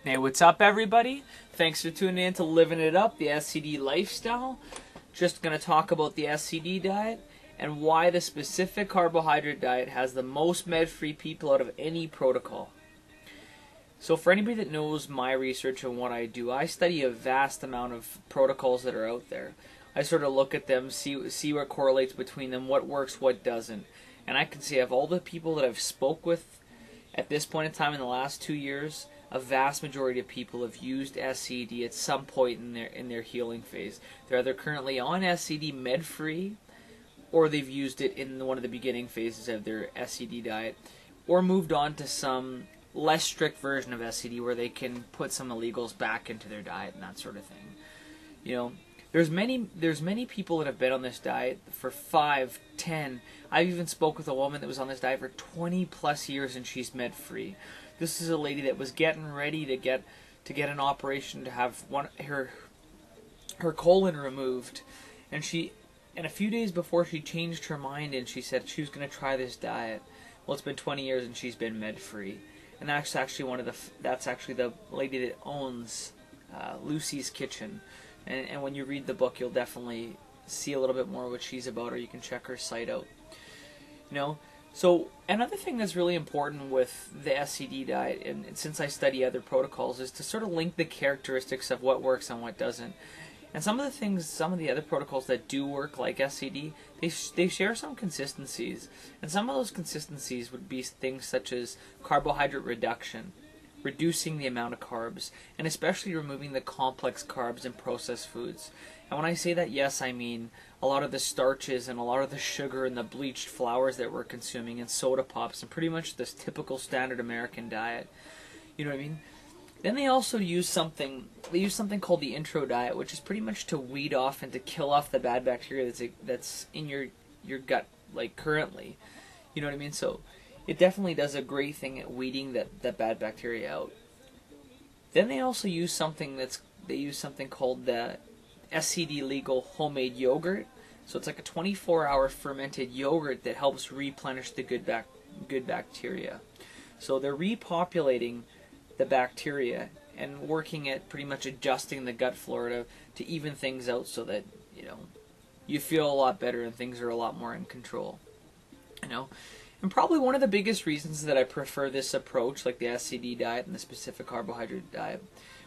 Hey, what's up, everybody? Thanks for tuning in to Living It Up, the SCD Lifestyle. Just going to talk about the SCD diet and why the specific carbohydrate diet has the most med-free people out of any protocol. So for anybody that knows my research and what I do, I study a vast amount of protocols that are out there. I sort of look at them, see what correlates between them, what works, what doesn't. And I can say of all the people that I've spoke with at this point in time in the last 2 years, a vast majority of people have used SCD at some point in their healing phase. They're either currently on SCD med-free, or they've used it in one of the beginning phases of their SCD diet, or moved on to some less strict version of SCD where they can put some illegals back into their diet and that sort of thing. You know, there's many people that have been on this diet for 5, 10. I've even spoke with a woman that was on this diet for 20 plus years and she's med-free. This is a lady that was getting ready to get an operation to have her colon removed, and a few days before she changed her mind and she said she was going to try this diet. Well, it's been 20 years and she's been med-free, and that's actually the lady that owns Lucy's Kitchen. And when you read the book, you'll definitely see a little bit more what she's about, or you can check her site out. You know, so another thing that's really important with the SCD diet, and since I study other protocols, is to sort of link the characteristics of what works and what doesn't. And some of the other protocols that do work, like SCD, they share some consistencies. And some of those consistencies would be things such as carbohydrate reduction, reducing the amount of carbs, and especially removing the complex carbs in processed foods. And when I say that, yes, I mean a lot of the starches and a lot of the sugar and the bleached flours that we're consuming and soda pops and pretty much this typical standard American diet. You know what I mean? Then they also use something called the intro diet, which is pretty much to weed off and to kill off the bad bacteria that's in your gut, like currently. You know what I mean? So it definitely does a great thing at weeding that bad bacteria out. Then they also use something called the SCD legal homemade yogurt. So it's like a 24-hour fermented yogurt that helps replenish the good bacteria. So they're repopulating the bacteria and working at pretty much adjusting the gut flora to even things out so that, you know, you feel a lot better and things are a lot more in control. You know? And probably one of the biggest reasons that I prefer this approach, like the SCD diet and the specific carbohydrate diet,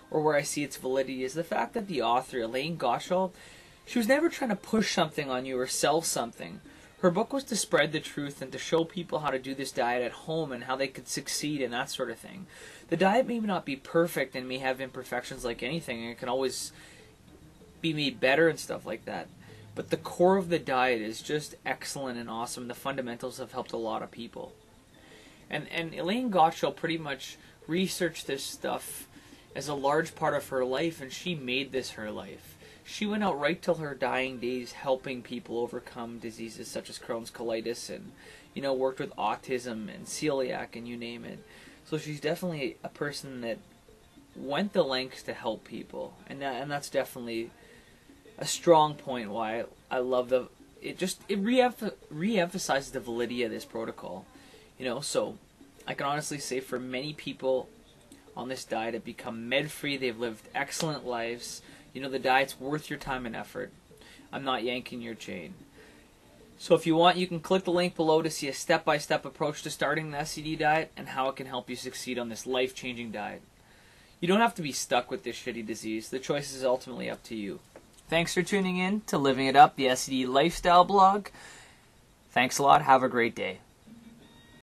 or where I see its validity, is the fact that the author, Elaine Gottschall, she was never trying to push something on you or sell something. Her book was to spread the truth and to show people how to do this diet at home and how they could succeed and that sort of thing. The diet may not be perfect and may have imperfections like anything, and it can always be made better and stuff like that. But the core of the diet is just excellent and awesome. The fundamentals have helped a lot of people. And Elaine Gottschall pretty much researched this stuff as a large part of her life, and she made this her life. She went out right till her dying days helping people overcome diseases such as Crohn's colitis and, you know, worked with autism and celiac and you name it. So she's definitely a person that went the lengths to help people. And that's definitely a strong point why I love it re-emphasizes the validity of this protocol. You know, so I can honestly say for many people on this diet have become med-free. They've lived excellent lives. You know, the diet's worth your time and effort. I'm not yanking your chain. So if you want, you can click the link below to see a step-by-step approach to starting the SCD diet and how it can help you succeed on this life-changing diet. You don't have to be stuck with this shitty disease. The choice is ultimately up to you. Thanks for tuning in to Living It Up, the SCD Lifestyle blog. Thanks a lot. Have a great day.